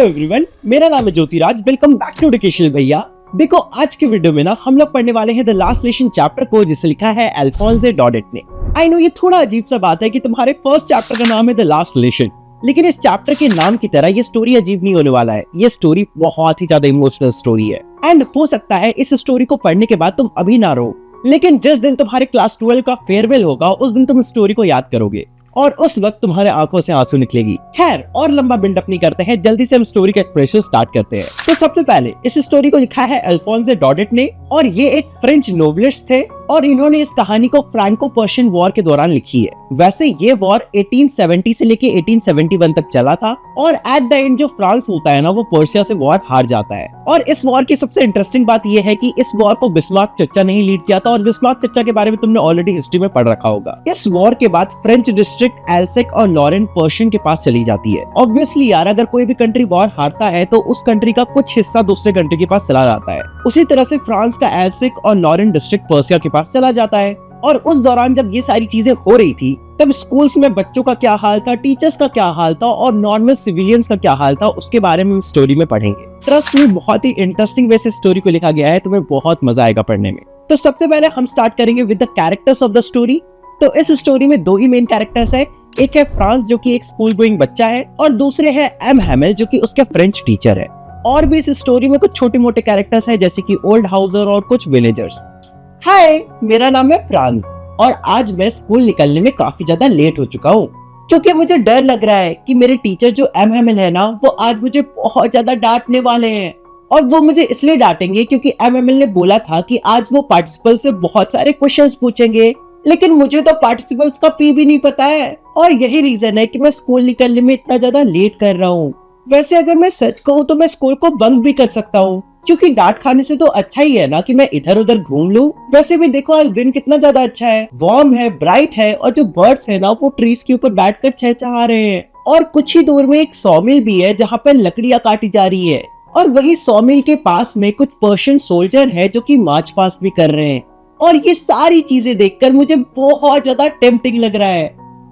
Everyone, मेरा नाम है Jyotiraj. Welcome back to educational Bhaiya. देखो, आज के वीडियो में ना हम लोग पढ़ने वाले हैं द लास्ट लेसन चैप्टर को, जिसे लिखा है अल्फोंसे डॉडेट ने। आई नो ये थोड़ा अजीब सा बात है कि तुम्हारे फर्स्ट चैप्टर का नाम है द लास्ट लेसन, लेकिन इस चैप्टर के नाम की तरह ये स्टोरी अजीब नहीं होने वाला है। ये स्टोरी बहुत ही ज्यादा इमोशनल स्टोरी है एंड हो सकता है इस स्टोरी को पढ़ने के बाद तुम अभी ना रो, लेकिन जिस दिन तुम्हारे क्लास 12 का फेयरवेल होगा उस दिन तुम स्टोरी को याद करोगे और उस वक्त तुम्हारे आंखों से आंसू निकलेगी। खैर, और लंबा बिल्डअप नहीं करते हैं, जल्दी से हम स्टोरी का एक्सप्रेशन स्टार्ट करते हैं। तो सबसे पहले इस स्टोरी को लिखा है अल्फोंसे डॉडेट ने और ये एक फ्रेंच नोवेलिस्ट थे और इन्होंने इस कहानी को फ्रैंको पर्शियन वॉर के दौरान लिखी है। वैसे ये वॉर 1870 से लेके 1871 तक चला था और एट द एंड जो फ्रांस होता है ना, वो पर्शिया से वॉर हार जाता है। और इस वॉर की सबसे इंटरेस्टिंग बात ये है कि इस वॉर को बिस्मार्क चचा ने ही लीड किया था और बिस्मार्क चचा के बारे में तुमने ऑलरेडी हिस्ट्री में पढ़ रखा होगा। इस वॉर के बाद फ्रेंच डिस्ट्रिक्ट एल्सेक और लॉरेन पर्शियन के पास चली जाती है। ऑब्वियसली यार, अगर कोई भी कंट्री वॉर हारता है तो उस कंट्री का कुछ हिस्सा दूसरे कंट्री के पास चला जाता है। उसी तरह से फ्रांस का एल्सेक और लॉरेन डिस्ट्रिक्ट पर्शिया के पास चला जाता है। और उस दौरान जब ये सारी चीजें हो रही थी तब स्कूल्स में बच्चों का क्या हाल था, टीचर्स का क्या हाल था और नॉर्मल सिविलियंस का क्या हाल था, उसके बारे में हम स्टोरी में पढ़ेंगे। ट्रस्ट में बहुत ही इंटरेस्टिंग वे से स्टोरी को लिखा गया है, तुम्हें बहुत मजा आएगा पढ़ने में। तो सबसे पहले हम स्टार्ट करेंगे with the characters of the story. तो इस स्टोरी में दो ही मेन कैरेक्टर्स है। एक है फ्रांस जो कि एक स्कूल गोइंग बच्चा है और दूसरे है एम हैमेल जो कि उसके फ्रेंच टीचर है। और भी इस स्टोरी में कुछ छोटे मोटे कैरेक्टर्स है जैसे कि ओल्ड हाउसर और कुछ विलेजर्स। हाय, मेरा नाम है फ्रांस और आज मैं स्कूल निकलने में काफी ज्यादा लेट हो चुका हूँ क्योंकि मुझे डर लग रहा है कि मेरे टीचर जो एम हैमेल है ना, वो आज मुझे बहुत ज्यादा डांटने वाले हैं। और वो मुझे इसलिए डांटेंगे क्योंकि एम हैमेल ने बोला था कि आज वो पार्टिसिपल से बहुत सारे क्वेश्चंस पूछेंगे, लेकिन मुझे तो पार्टिसिपल्स का पी भी नहीं पता है और यही रीजन है कि मैं स्कूल निकलने में इतना ज्यादा लेट कर रहा हूँ। वैसे अगर मैं सच कहूँ तो मैं स्कूल को बंक भी कर सकता हूँ क्योंकि डांट खाने से तो अच्छा ही है ना कि मैं इधर उधर घूम लूं। वैसे भी देखो आज दिन कितना ज्यादा अच्छा है, वार्म है, ब्राइट है और जो बर्ड्स है ना, वो ट्रीज के ऊपर बैठकर चहचहा रहे हैं। और कुछ ही दूर में एक सॉमिल भी है जहाँ पर लकड़ियाँ काटी जा रही है और वही सॉमिल के पास में कुछ पर्शियन सोल्जर है जो कि मार्च पास्ट भी कर रहे हैं। और ये सारी चीजें देखकर मुझे बहुत ज्यादा टेम्पटिंग लग रहा है,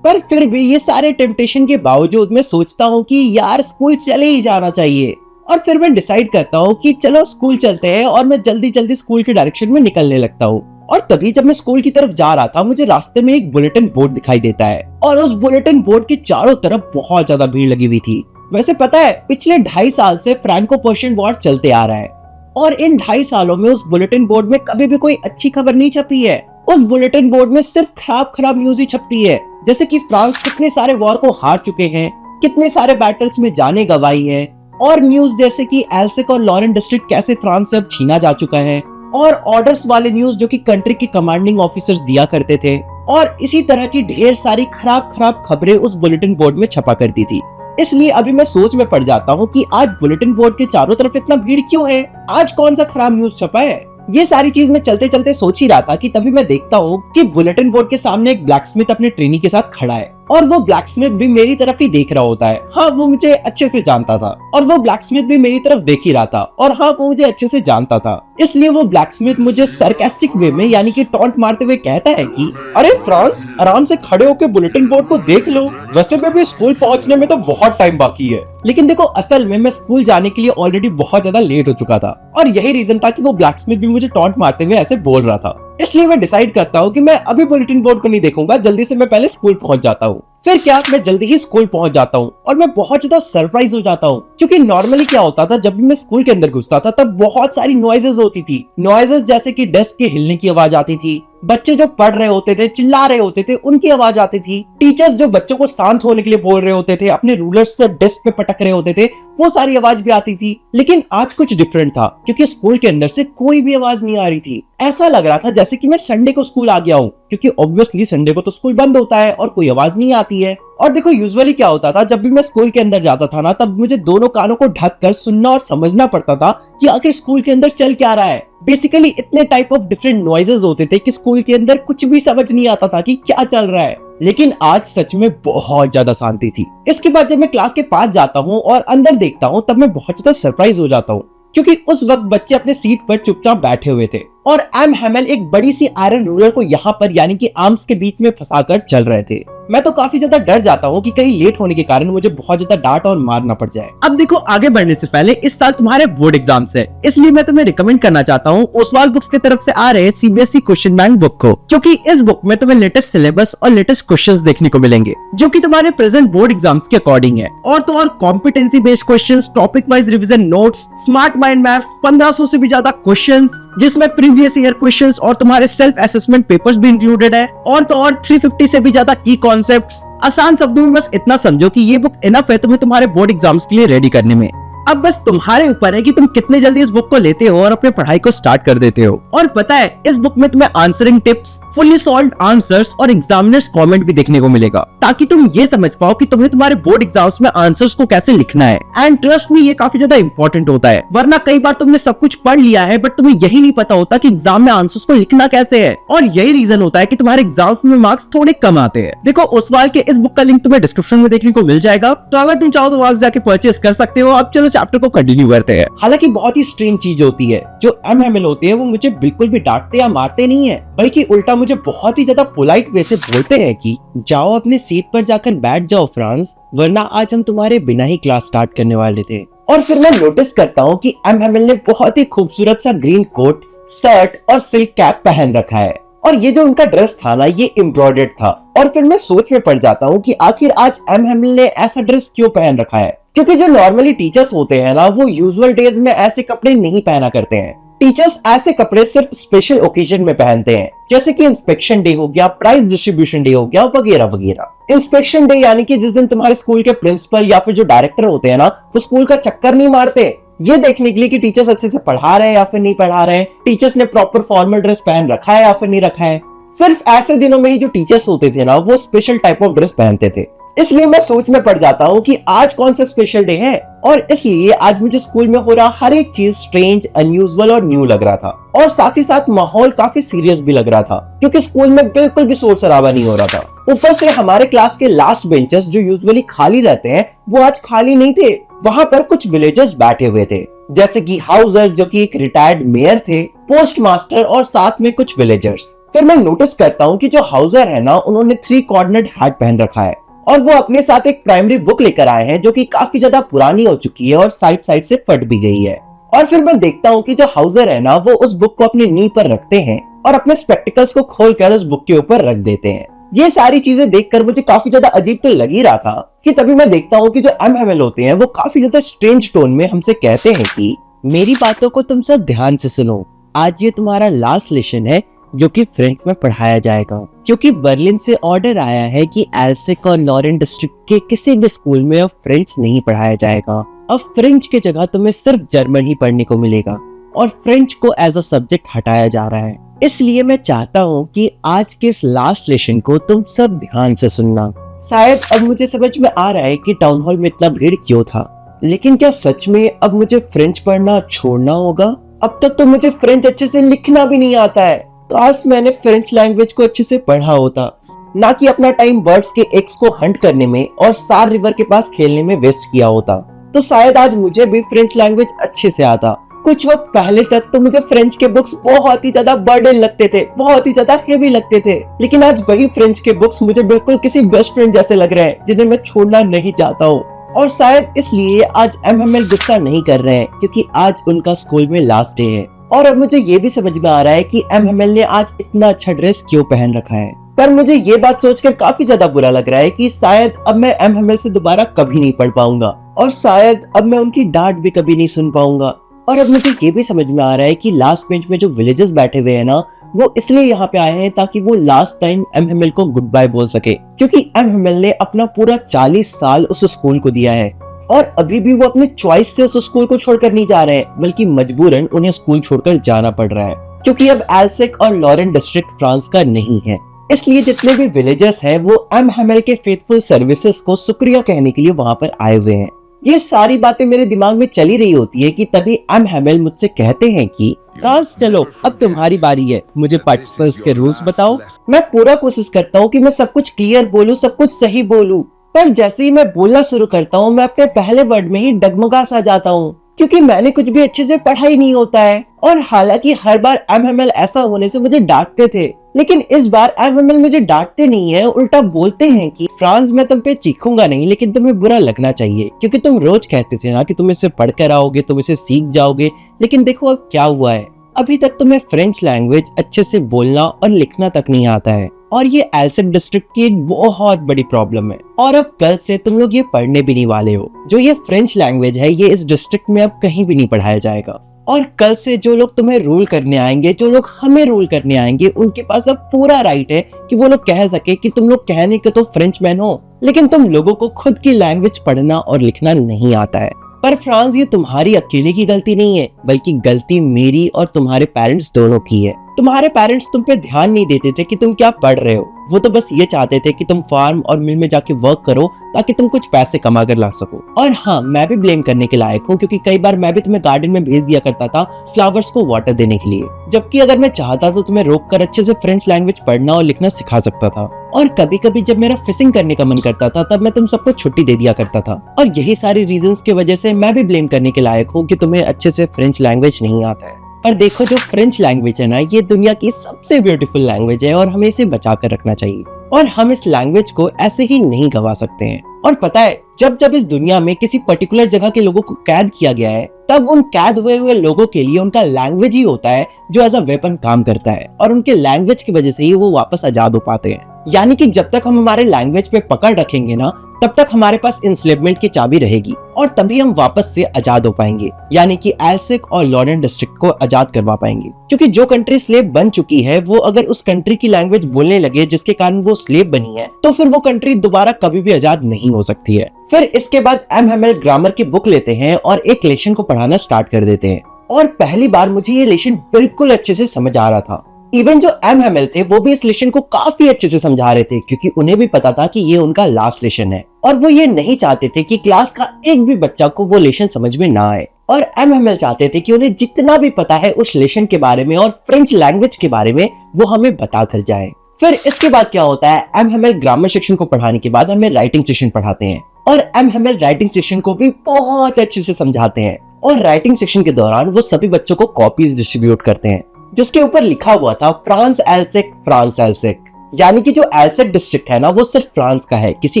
पर फिर भी ये सारे टेम्पटेशन के बावजूद मैं सोचता हूँ कि यार स्कूल चले ही जाना चाहिए। और फिर मैं डिसाइड करता हूँ कि चलो स्कूल चलते हैं और मैं जल्दी जल्दी स्कूल के डायरेक्शन में निकलने लगता हूँ। और तभी जब मैं स्कूल की तरफ जा रहा था, मुझे रास्ते में एक बुलेटिन बोर्ड दिखाई देता है और उस बुलेटिन बोर्ड के चारों तरफ बहुत ज्यादा भीड़ लगी हुई थी। वैसे पता है, पिछले 2.5 साल से फ्रैंको पर्शियन वॉर चलते आ रहा है और इन 2.5 सालों में उस बुलेटिन बोर्ड में कभी भी कोई अच्छी खबर नहीं छपी है। उस बुलेटिन बोर्ड में सिर्फ खराब न्यूज ही छपती है, जैसे कि फ्रांस कितने सारे वॉर को हार चुके हैं, कितने सारे बैटल्स में जाने गंवाई है, और न्यूज जैसे कि एल्सेक और लॉरेन डिस्ट्रिक्ट कैसे फ्रांस से अब छीना जा चुका है, और ऑर्डर्स वाले न्यूज जो कि कंट्री के कमांडिंग ऑफिसर्स दिया करते थे। और इसी तरह की ढेर सारी खराब खबरें उस बुलेटिन बोर्ड में छपा करती थी। इसलिए अभी मैं सोच में पड़ जाता हूँ कि आज बुलेटिन बोर्ड के चारों तरफ इतना भीड़ क्यों है, आज कौन सा खराब न्यूज छपा है। ये सारी चीज मैं चलते चलते सोच ही रहा था कि तभी मैं देखता हूँ कि बुलेटिन बोर्ड के सामने एक ब्लैकस्मिथ अपने ट्रेनी के साथ खड़ा है और वो ब्लैकस्मिथ भी मेरी तरफ ही देख रहा होता है। हाँ, वो मुझे अच्छे से जानता था और वो ब्लैकस्मिथ भी मेरी तरफ देख ही रहा था और हाँ, वो मुझे अच्छे से जानता था। इसलिए वो ब्लैकस्मिथ मुझे सरकास्टिक वे में यानी कि टॉन्ट मारते हुए कहता है कि अरे फ्रांस, आराम से खड़े होकर बुलेटिन बोर्ड को देख लो, वैसे भी स्कूल पहुंचने में तो बहुत टाइम बाकी है। लेकिन देखो, असल में मैं स्कूल जाने के लिए ऑलरेडी बहुत ज्यादा लेट हो चुका था और यही रीजन था कि वो ब्लैकस्मिथ भी मुझे टॉन्ट मारते हुए ऐसे बोल रहा था। इसलिए मैं डिसाइड करता हूँ कि मैं अभी बुलेटिन बोर्ड को नहीं देखूंगा, जल्दी से मैं पहले स्कूल पहुंच जाता हूँ। फिर क्या, मैं जल्दी ही स्कूल पहुंच जाता हूँ और मैं बहुत ज्यादा सरप्राइज हो जाता हूँ क्योंकि नॉर्मली क्या होता था, जब भी मैं स्कूल के अंदर घुसता था तब बहुत सारी नॉइजेस होती थी। नॉइजेस जैसे कि डेस्क के हिलने की आवाज आती थी, बच्चे जो पढ़ रहे होते थे चिल्ला रहे होते थे उनकी आवाज आती थी, टीचर्स जो बच्चों को शांत होने के लिए बोल रहे होते थे, अपने रूलर्स से डेस्क पे पटक रहे होते थे, वो सारी आवाज भी आती थी। लेकिन आज कुछ डिफरेंट था क्योंकि स्कूल के अंदर से कोई भी आवाज नहीं आ रही थी। ऐसा लग रहा था जैसे कि मैं संडे को स्कूल आ गया हूँ क्योंकि ऑब्वियसली संडे को तो स्कूल बंद होता है और कोई आवाज नहीं आती है। और देखो, यूजुअली क्या होता था, जब भी मैं स्कूल के अंदर जाता था ना, तब मुझे दोनों कानों को ढक कर सुनना और समझना पड़ता था कि आखिर स्कूल के अंदर चल क्या रहा है। बेसिकली इतने टाइप ऑफ डिफरेंट नॉइजेस होते थे कि स्कूल के अंदर कुछ भी समझ नहीं आता था कि क्या चल रहा है। लेकिन आज सच में बहुत ज्यादा शांति थी। इसके बाद जब मैं क्लास के पास जाता हूँ और अंदर देखता हूँ तब मैं बहुत ज्यादा सरप्राइज हो जाता हूँ क्योंकि उस वक्त बच्चे अपने सीट पर चुपचाप बैठे हुए थे और एम हैमेल एक बड़ी सी आयरन रूलर को यहाँ पर यानी कि आर्म्स के बीच में फंसाकर चल रहे थे। मैं तो काफी ज्यादा डर जाता हूँ कि कहीं लेट होने के कारण मुझे बहुत ज्यादा डांट और मार ना पड़ जाए। अब देखो, आगे बढ़ने से पहले इस साल तुम्हारे बोर्ड एग्जाम्स है, इसलिए मैं तुम्हें रिकमेंड करना चाहता हूँ ओसवाल बुक्स की तरफ से आ रहे सीबीएसई क्वेश्चन बैंक बुक को, क्योंकि इस बुक में तुम्हें लेटेस्ट सिलेबस और लेटेस्ट क्वेश्चंस देखने को मिलेंगे जो कि तुम्हारे प्रेजेंट बोर्ड एग्जाम्स के अकॉर्डिंग है। और तो और competency based questions, topic wise revision notes, smart mind map, 1500 से भी ज्यादा क्वेश्चंस जिसमें प्रीवियस ईयर क्वेश्चंस और तुम्हारे सेल्फ असेसमेंट पेपर्स भी इंक्लूडेड है। और तो और 350 से भी ज्यादा की कॉन्सेप्ट्स। आसान शब्दों में बस इतना समझो कि ये बुक इनफ है तुम्हें तुम्हारे बोर्ड एग्जाम्स के लिए रेडी करने में। अब बस तुम्हारे ऊपर है कि तुम कितने जल्दी इस बुक को लेते हो और अपने पढ़ाई को स्टार्ट कर देते हो। और पता है, इस बुक में तुम्हें answering tips, fully solved answers और एग्जामिनर्स कमेंट भी देखने को मिलेगा, ताकि तुम ये समझ पाओ कि तुम्हें तुम्हारे बोर्ड एग्जाम्स में आंसर्स को कैसे लिखना है। एंड ट्रस्ट मी, ये काफी ज्यादा इंपॉर्टेंट होता है, वरना कई बार तुमने सब कुछ पढ़ लिया है बट तुम्हें यही नहीं पता होता कि एग्जाम में आंसर्स को लिखना कैसे है। और यही रीजन होता है कि तुम्हारे एग्जाम्स में मार्क्स थोड़े कम आते हैं। देखो, ओसवाल के इस बुक का लिंक तुम्हें डिस्क्रिप्शन में देखने को मिल जाएगा, तो अगर तुम चाहो तो वहां से जाके परचेस कर सकते हो। अब चलो चैप्टर को कंटिन्यू करते हैं। हालांकि बहुत ही स्ट्रेंज चीज होती है, जो एमएमएल होते हैं वो मुझे बिल्कुल भी डांटते या मारते नहीं है, बल्कि उल्टा मुझे बहुत ही ज्यादा पोलाइट वे से बोलते हैं कि जाओ अपने सीट पर जाकर बैठ जाओ फ्रांस, वरना आज हम तुम्हारे बिना ही क्लास स्टार्ट करने वाले थे। और फिर मैं नोटिस करता हूँ कि एमएमएल ने बहुत ही खूबसूरत सा ग्रीन कोट, शर्ट और सिल्क कैप पहन रखा है, और ये जो उनका ड्रेस था ना, ये एम्ब्रॉयडर्ड था। और फिर मैं सोच में पड़ जाता हूँ कि आखिर आज एमएमएल ने ऐसा ड्रेस क्यों पहन रखा है, क्योंकि जो नॉर्मली टीचर्स होते हैं ना, वो यूजुअल डेज में ऐसे कपड़े नहीं पहना करते हैं। टीचर्स ऐसे कपड़े सिर्फ स्पेशल ओकेजन में पहनते हैं, जैसे कि इंस्पेक्शन डे हो गया, प्राइज डिस्ट्रीब्यूशन डे हो गया, वगैरह वगैरह। इंस्पेक्शन डे यानी कि जिस दिन तुम्हारे स्कूल के प्रिंसिपल या फिर जो डायरेक्टर होते हैं ना, वो स्कूल का चक्कर नहीं मारते, ये देखने के लिए कि टीचर्स अच्छे से पढ़ा रहे हैं या फिर नहीं पढ़ा रहे हैं, टीचर्स ने प्रॉपर फॉर्मल ड्रेस पहन रखा है या फिर नहीं रखा है। सिर्फ ऐसे दिनों में ही जो टीचर्स होते थे ना, वो स्पेशल टाइप ऑफ ड्रेस पहनते थे। इसलिए मैं सोच में पड़ जाता हूँ कि आज कौन सा स्पेशल डे है, और इसलिए आज मुझे स्कूल में हो रहा हर एक चीज स्ट्रेंज, अनयूजुअल और न्यू लग रहा था। और साथ ही साथ माहौल काफी सीरियस भी लग रहा था, क्योंकि स्कूल में बिल्कुल भी शोर शराबा नहीं हो रहा था। ऊपर से हमारे क्लास के लास्ट बेंचेस जो यूजुअली खाली रहते हैं, वो आज खाली नहीं थे। वहाँ पर कुछ विलेजर्स बैठे हुए थे, जैसे कि हाउसर जो कि एक रिटायर्ड मेयर थे, पोस्ट मास्टर और साथ में कुछ विलेजर्स। फिर मैं नोटिस करता हूँ कि जो हाउसर है ना, उन्होंने 3 कॉर्नर्ड हैट पहन रखा है, और वो अपने साथ एक प्राइमरी बुक लेकर आए हैं जो कि काफी ज्यादा पुरानी हो चुकी है और साइड साइड से फट भी गई है। और फिर मैं देखता हूँ कि जो हाउसर है ना, वो उस बुक को अपनी नी पर रखते हैं और अपने स्पेक्टिकल्स को खोलकर उस बुक के ऊपर रख देते हैं। ये सारी चीजें देखकर मुझे काफी ज्यादा अजीब तो लग ही रहा था कि तभी मैं देखता हूँ कि जो एमएमएल होते हैं वो काफी ज्यादा स्ट्रेंज टोन में हमसे कहते हैं कि मेरी बातों को तुम सब ध्यान से सुनो, आज ये तुम्हारा लास्ट लेसन है जो कि फ्रेंच में पढ़ाया जाएगा, क्योंकि बर्लिन से ऑर्डर आया है कि एल्सेक और लॉरेन डिस्ट्रिक्ट के किसी भी स्कूल में अब फ्रेंच नहीं पढ़ाया जाएगा। अब फ्रेंच की जगह तुम्हें सिर्फ जर्मन ही पढ़ने को मिलेगा, और फ्रेंच को एज अ सब्जेक्ट हटाया जा रहा है। इसलिए मैं चाहता हूँ कि आज के इस लास्ट लेसन को तुम सब ध्यान से सुनना। शायद अब मुझे समझ में आ रहा है कि टाउन हॉल में इतना भीड़ क्यों था, लेकिन क्या सच में अब मुझे फ्रेंच पढ़ना छोड़ना होगा? अब तक तो मुझे फ्रेंच अच्छे से लिखना भी नहीं आता है। काश मैंने फ्रेंच लैंग्वेज को अच्छे से पढ़ा होता, ना कि अपना टाइम बर्ड्स के एग्स को हंट करने में और सार रिवर के पास खेलने में वेस्ट किया होता, तो शायद आज मुझे भी फ्रेंच लैंग्वेज अच्छे से आता। कुछ वक्त पहले तक तो मुझे फ्रेंच के बुक्स बहुत ही ज्यादा बर्डन लगते थे, बहुत ही ज्यादा हेवी लगते थे, लेकिन आज वही फ्रेंच के बुक्स मुझे बिल्कुल किसी बेस्ट फ्रेंड जैसे लग रहे हैं, जिन्हें मैं छोड़ना नहीं चाहता हूँ। और शायद इसलिए आज एमएमएल गुस्सा नहीं कर रहे हैं, क्योंकि आज उनका स्कूल में लास्ट डे है। और अब मुझे ये भी समझ में आ रहा है कि एमएमएल ने आज इतना अच्छा ड्रेस क्यों पहन रखा है। पर मुझे ये बात सोचकर काफी ज्यादा बुरा लग रहा है कि शायद अब मैं एमएमएल से दोबारा कभी नहीं पढ़ पाऊंगा, और शायद अब मैं उनकी डांट भी कभी नहीं सुन पाऊंगा। और अब मुझे ये भी समझ में आ रहा है कि लास्ट बेंच में जो विलेजर्स बैठे हुए हैं ना, वो इसलिए यहाँ पे आए हैं ताकि वो लास्ट टाइम एमएमएल को गुड बाय बोल सके, क्योंकि एमएमएल ने अपना पूरा 40 साल उस स्कूल को दिया है, और अभी भी वो अपने चॉइस से उस स्कूल को छोड़कर नहीं जा रहे हैं, बल्कि मजबूरन उन्हें स्कूल छोड़कर जाना पड़ रहा है, क्योंकि अब एल्सेक और लॉरेन डिस्ट्रिक्ट फ्रांस का नहीं है। इसलिए जितने भी विलेजर्स हैं वो एमएमएल के फेथफुल सर्विसेज को शुक्रिया कहने के लिए वहां पर आए हुए हैं। ये सारी बातें मेरे दिमाग में चली रही होती है कि तभी एमएमएल मुझसे कहते हैं कि फ्रांस चलो, अब तुम्हारी बारी है, मुझे पार्टिसिपेंट्स के रूल्स बताओ। मैं पूरा कोशिश करता हूँ कि मैं सब कुछ क्लियर बोलूँ, सब कुछ सही बोलूँ, पर जैसे ही मैं बोलना शुरू करता हूँ, मैं अपने पहले वर्ड में ही डगमगा सा जाता हूँ। क्योंकि मैंने कुछ भी अच्छे से पढ़ा ही नहीं होता है। और हालांकि हर बार एमएमएल ऐसा होने से मुझे डांटते थे, लेकिन इस बार एमएमएल मुझे डांटते नहीं है, उल्टा बोलते हैं कि फ्रांस मैं तुम पे चीखूंगा नहीं, लेकिन तुम्हें बुरा लगना चाहिए, क्योंकि तुम रोज कहते थे ना कि तुम इससे पढ़ कर आओगे, तुम इसे सीख जाओगे। लेकिन देखो अब क्या हुआ है, अभी तक तुम्हें फ्रेंच लैंग्वेज अच्छे से बोलना और लिखना तक नहीं आता है, और ये एल्सेक डिस्ट्रिक्ट की एक बहुत बड़ी प्रॉब्लम है। और अब कल से तुम लोग ये पढ़ने भी नहीं वाले हो। जो ये फ्रेंच लैंग्वेज है ये इस डिस्ट्रिक्ट में अब कहीं भी नहीं पढ़ाया जाएगा। और कल से जो लोग तुम्हें रूल करने आएंगे, जो लोग हमें रूल करने आएंगे, उनके पास अब पूरा राइट है कि वो लोग कह सके कि तुम लोग कहने के तो फ्रेंच मैन हो, लेकिन तुम लोगों को खुद की लैंग्वेज पढ़ना और लिखना नहीं आता है। पर फ्रांस, ये तुम्हारी अकेले की गलती नहीं है, बल्कि गलती मेरी और तुम्हारे पेरेंट्स दोनों की है। तुम्हारे पेरेंट्स तुम पे ध्यान नहीं देते थे कि तुम क्या पढ़ रहे हो। वो तो बस ये चाहते थे कि तुम फार्म और मिल में जाके वर्क करो ताकि तुम कुछ पैसे कमा कर ला सको। और हाँ, मैं भी ब्लेम करने के लायक हूँ, क्योंकि कई बार मैं भी तुम्हें गार्डन में भेज दिया करता था फ्लावर्स को वाटर देने के लिए, जबकि अगर मैं चाहता तो तुम्हें रोक कर अच्छे से फ्रेंच लैंग्वेज पढ़ना और लिखना सिखा सकता था। और कभी कभी जब मेरा फिशिंग करने का मन करता था तब मैं तुम सबको छुट्टी दे दिया करता था। और यही सारी रीजंस की वजह से मैं भी ब्लेम करने के लायक हूँ कि तुम्हें अच्छे से फ्रेंच लैंग्वेज नहीं आता है। पर देखो, जो फ्रेंच लैंग्वेज है ना, ये दुनिया की सबसे ब्यूटीफुल लैंग्वेज है और हमें इसे बचा कर रखना चाहिए। और हम इस लैंग्वेज को ऐसे ही नहीं गवा सकते हैं। और पता है, जब जब इस दुनिया में किसी पर्टिकुलर जगह के लोगों को कैद किया गया है, तब उन कैद हुए लोगों के लिए उनका लैंग्वेज ही होता है जो एज अ वेपन काम करता है, और उनके लैंग्वेज की वजह से ही वो वापस आजाद हो पाते हैं। यानी कि जब तक हम हमारे लैंग्वेज पे पकड़ रखेंगे ना, तब तक हमारे पास इंस्लेवमेंट की चाबी रहेगी, और तभी हम वापस से आजाद हो पाएंगे, यानी कि एल्सेक और लॉरेन डिस्ट्रिक्ट को आजाद करवा पाएंगे। क्योंकि जो कंट्री स्लेव बन चुकी है, वो अगर उस कंट्री की लैंग्वेज बोलने लगे जिसके कारण वो स्लेव बनी है, तो फिर वो कंट्री दोबारा कभी भी आजाद नहीं हो सकती है। फिर इसके बाद एमएमएल ग्रामर की बुक लेते हैं और एक लेसन को पढ़ाना स्टार्ट कर देते हैं। और पहली बार मुझे ये लेसन बिल्कुल अच्छे से समझ आ रहा था। इवन जो एमएमएल थे वो भी इस लेसन को काफी अच्छे से समझा रहे थे, क्योंकि उन्हें भी पता था कि ये उनका लास्ट लेसन है, और वो ये नहीं चाहते थे कि क्लास का एक भी बच्चा को वो लेसन समझ में ना आए। और एमएमएल चाहते थे कि उन्हें जितना भी पता है उस लेसन के बारे में और फ्रेंच लैंग्वेज के बारे में, वो हमें बता कर जाए। फिर इसके बाद क्या होता है, एमएमएल ग्रामर सेक्शन को पढ़ाने के बाद हमें राइटिंग सेक्शन पढ़ाते हैं, और एमएमएल राइटिंग सेक्शन को भी बहुत अच्छे से समझाते हैं। और राइटिंग सेक्शन के दौरान वो सभी बच्चों को कॉपीज डिस्ट्रीब्यूट करते हैं, जिसके ऊपर लिखा हुआ था फ्रांस एल्सेक, फ्रांस एल्सेक। यानी कि जो एल्सेक डिस्ट्रिक्ट है ना, वो सिर्फ फ्रांस का है, किसी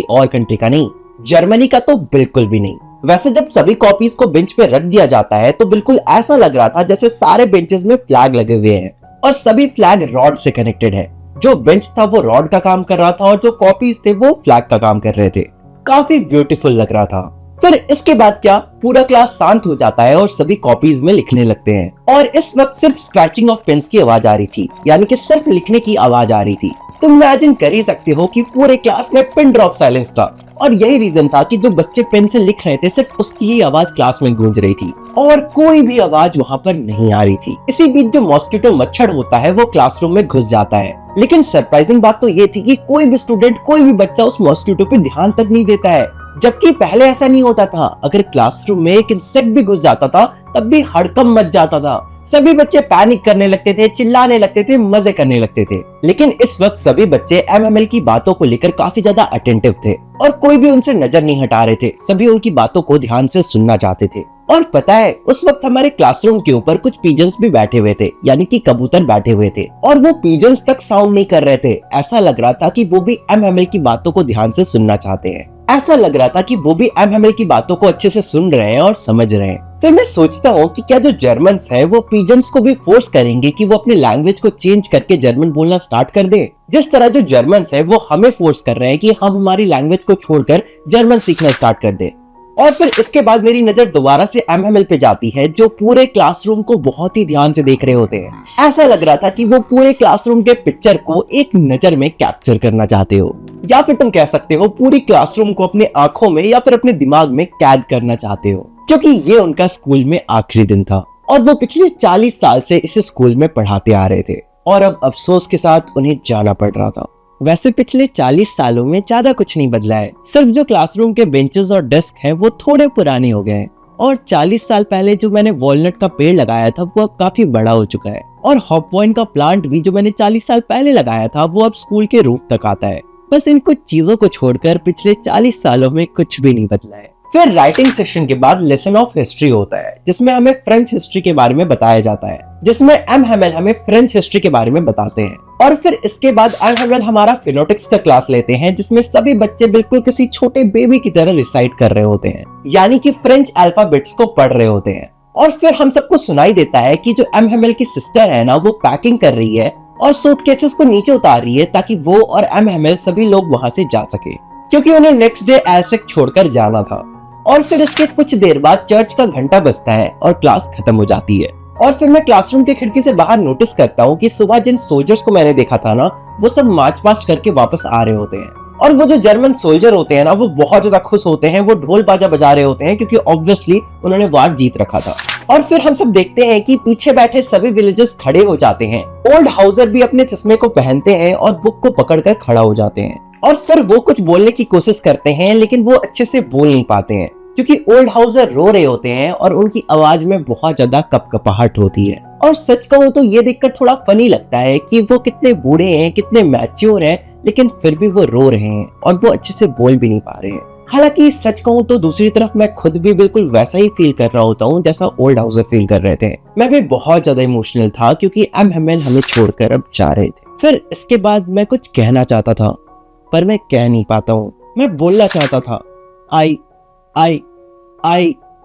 और कंट्री का नहीं। जर्मनी का तो बिल्कुल भी नहीं। वैसे जब सभी कॉपीज को बेंच पे रख दिया जाता है तो बिल्कुल ऐसा लग रहा था जैसे सारे बेंचेस में फ्लैग लगे हुए हैं, और सभी फ्लैग रॉड से कनेक्टेड है। जो बेंच था वो रॉड का काम कर रहा था, और जो कॉपीज थे वो फ्लैग का काम कर रहे थे। काफी ब्यूटीफुल लग रहा था। फिर इसके बाद क्या, पूरा क्लास शांत हो जाता है और सभी कॉपीज में लिखने लगते हैं। और इस वक्त सिर्फ स्क्रैचिंग ऑफ पेन्स की आवाज आ रही थी, यानी कि सिर्फ लिखने की आवाज आ रही थी। तुम इमेजिन कर ही सकते हो कि पूरे क्लास में पिन ड्रॉप साइलेंस था, और यही रीजन था कि जो बच्चे पेन से लिख रहे थे सिर्फ उसकी ही आवाज क्लास में गूंज रही थी, और कोई भी आवाज वहाँ पर नहीं आ रही थी। इसी बीच जो मॉस्किटो मच्छर होता है वो क्लासरूम में घुस जाता है। लेकिन सरप्राइजिंग बात तो ये थी कि कोई भी स्टूडेंट, कोई भी बच्चा उस मॉस्किटो पे ध्यान तक नहीं देता है, जबकि पहले ऐसा नहीं होता था। अगर क्लासरूम में एक इंसेक्ट भी घुस जाता था तब भी हड़कंप मच जाता था। सभी बच्चे पैनिक करने लगते थे, चिल्लाने लगते थे, मजे करने लगते थे। लेकिन इस वक्त सभी बच्चे एमएमएल की बातों को लेकर काफी ज्यादा अटेंटिव थे, और कोई भी उनसे नजर नहीं हटा रहे थे। सभी उनकी बातों को ध्यान से सुनना चाहते थे। और पता है, उस वक्त हमारे क्लासरूम के ऊपर कुछ पीजन्स भी बैठे हुए थे, यानी कि कबूतर बैठे हुए थे, और वो पीजन्स तक साउंड नहीं कर रहे थे। ऐसा लग रहा था कि वो भी एमएमएल की बातों को ध्यान से सुनना चाहते हैं। ऐसा लग रहा था कि वो भी एमएमएल की बातों को अच्छे से सुन रहे हैं और समझ रहे हैं। फिर मैं सोचता हूँ कि क्या जो जर्मन्स है वो पीजन्स को भी फोर्स करेंगे कि वो अपने लैंग्वेज को चेंज करके जर्मन बोलना स्टार्ट कर दे, जिस तरह जो जर्मन्स है वो हमें फोर्स कर रहे हैं कि हम हमारी लैंग्वेज को छोड़कर जर्मन सीखना स्टार्ट कर दे। और फिर इसके बाद मेरी नजर दोबारा से एमएमएल पे जाती है, जो पूरे क्लासरूम को बहुत ही ध्यान से देख रहे होते हैं। ऐसा लग रहा था कि वो पूरे क्लासरूम के पिक्चर को एक नजर में कैप्चर करना चाहते हो, या फिर तुम कह सकते हो पूरी क्लासरूम को अपने आंखों में या फिर अपने दिमाग में कैद करना चाहते हो, क्योंकि ये उनका स्कूल में आखिरी दिन था और वो पिछले 40 साल से इस स्कूल में पढ़ाते आ रहे थे, और अब अफसोस के साथ उन्हें जाना पड़ रहा था। वैसे पिछले 40 सालों में ज्यादा कुछ नहीं बदला है, सिर्फ जो क्लासरूम के बेंचेस और डेस्क हैं वो थोड़े पुराने हो गए हैं, और 40 साल पहले जो मैंने वॉलनट का पेड़ लगाया था वो अब काफी बड़ा हो चुका है, और हॉप पॉइंट का प्लांट भी जो मैंने 40 साल पहले लगाया था वो अब स्कूल के रूफ तक आता है। बस इन कुछ चीजों को छोड़कर पिछले 40 सालों में कुछ भी नहीं बदला है। फिर राइटिंग सेशन के बाद लेसन ऑफ हिस्ट्री होता है जिसमें हमें फ्रेंच हिस्ट्री के बारे में बताया जाता है, जिसमें एम हेमेल हमें फ्रेंच हिस्ट्री के बारे में बताते हैं। और फिर इसके बाद एम हेमेल हमारा फिनोटिक्स का क्लास लेते हैं जिसमें सभी बच्चे बिल्कुल किसी छोटे बेबी की तरह रिसाइट कर रहे होते हैं, यानी कि फ्रेंच अल्फाबेट्स को पढ़ रहे होते हैं। और फिर हम सबको सुनाई देता है कि जो एम हेमेल की सिस्टर है ना, वो पैकिंग कर रही है और सूटकेसेस को नीचे उतार रही है ताकि वो और एम हेमेल सभी लोग वहां से जा सके, क्योंकि उन्हें नेक्स्ट डे एल्सेक छोड़कर जाना था। और फिर इसके कुछ देर बाद चर्च का घंटा बजता है और क्लास खत्म हो जाती है। और फिर मैं क्लासरूम की खिड़की से बाहर नोटिस करता हूँ कि सुबह जिन सोल्जर्स को मैंने देखा था ना, वो सब मार्च पास्ट करके वापस आ रहे होते हैं। और वो जो जर्मन सोल्जर होते हैं ना, वो बहुत ज्यादा खुश होते हैं, वो ढोल बाजा बजा रहे होते हैं क्योंकि ऑब्वियसली उन्होंने वार जीत रखा था। और फिर हम सब देखते हैं कि पीछे बैठे सभी विलेजर्स खड़े हो जाते हैं। ओल्ड हाउसर भी अपने चश्मे को पहनते हैं और बुक को पकड़कर खड़ा हो जाते हैं। और फिर वो कुछ बोलने की कोशिश करते हैं लेकिन वो अच्छे से बोल नहीं पाते हैं क्योंकि ओल्ड हाउसर रो रहे होते हैं और उनकी आवाज में बहुत ज्यादा कपकपाहट होती है। और सच कहूं तो ये देखकर थोड़ा फनी लगता है कि वो कितने बूढ़े हैं, कितने मैच्योर हैं, लेकिन फिर भी वो रो रहे हैं और वो अच्छे से बोल भी नहीं पा रहे हैं। हालांकि सच कहूं तो दूसरी तरफ मैं खुद भी बिल्कुल वैसा ही फील कर रहा होता हूँ जैसा ओल्ड हाउसर फील कर रहे थे। मैं भी बहुत ज्यादा इमोशनल था क्योंकि एम हेमेल हमें छोड़कर अब जा रहे थे। फिर इसके बाद मैं कुछ कहना चाहता था पर मैं कह नहीं पाता हूँ। मैं बोलना चाहता था आई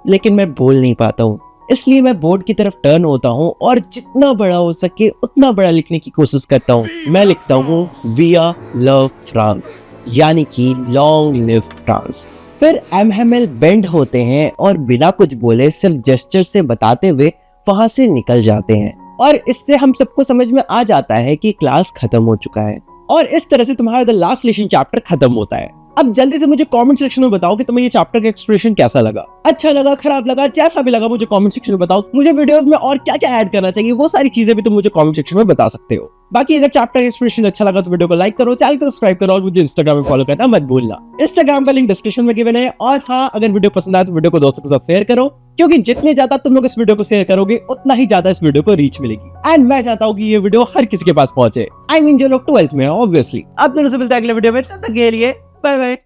लेकिन मैं बोल नहीं पाता हूँ, इसलिए मैं बोर्ड की तरफ टर्न होता हूँ और जितना बड़ा हो सके उतना बड़ा लिखने की कोशिश करता हूँ। मैं लिखता हूँ विया लव फ्रांस, यानी कि लॉन्ग लिव फ्रांस। फिर एम हेमेल बेंड होते हैं और बिना कुछ बोले सिर्फ जेस्चर से बताते हुए वहां से निकल जाते हैं। और इससे हम सबको समझ में आ जाता है कि क्लास खत्म हो चुका है। और इस तरह से तुम्हारा द लास्ट लेसन चैप्टर खत्म होता है। अब जल्दी से मुझे कमेंट सेक्शन में बताओ कि तुम्हें ये चैप्टर का एक्सप्रेशन कैसा लगा, अच्छा लगा, खराब लगा, जैसा भी लगा मुझे कमेंट सेक्शन में बताओ। मुझे वीडियोस में और क्या क्या ऐड करना चाहिए वो सारी चीजें भी तुम मुझे कमेंट सेक्शन में बता सकते हो। बाकी अगर चैप्टर का एक्सप्रेशन अच्छा लगा तो वीडियो को लाइक करो, चैनल को सब्सक्राइब करो और मुझे इंस्टाग्राम में फॉलो करना मत भूलना। इंस्टाग्राम का लिंक डिस्क्रिप्शन में गिवन है। और हाँ, अगर वीडियो पसंद आए तो वीडियो को दोस्तों के साथ शेयर करो, क्योंकि जितने ज्यादा तुम लोग इस वीडियो को शेयर करोगे उतना ही ज्यादा इस वीडियो को रीच मिलेगी। एंड मैं चाहता हूँ कि ये वीडियो हर किसी के पास पहुंचे। आई मीन जो लोग 12th में है ऑब्वियसली। अब दोनों से मिलते हैं अगले वीडियो में, तब तक के लिए बाय बाय।